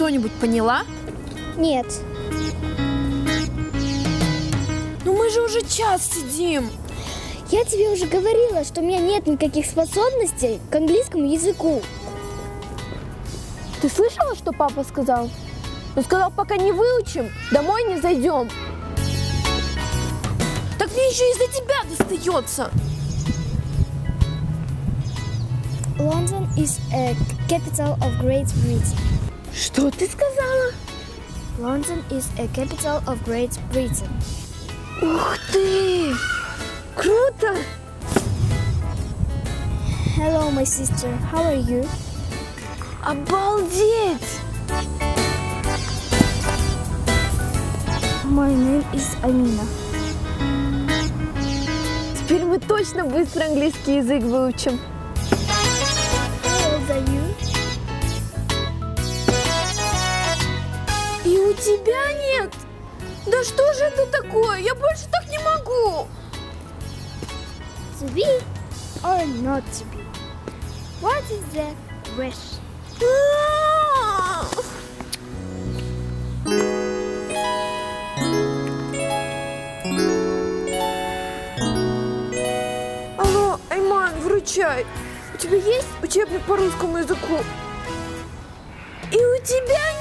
что-нибудь поняла? Нет. Ну мы же уже час сидим. Я тебе уже говорила, что у меня нет никаких способностей к английскому языку. Ты слышала, что папа сказал? Он сказал, пока не выучим, домой не зайдем. Так мне еще из-за тебя достается. London is a capital of Great Britain. Что ты сказала? London is a capital of Great Britain. Ух ты! Круто! Hello, my sister. How are you? Обалдеть! My name is Amina. Теперь мы точно быстро английский язык выучим. How old are you? И у тебя нет? Да что же это такое? Я больше так не могу. To be or not to be? What is the wish? Алло, Айман, выручай. У тебя есть учебник по русскому языку? И у тебя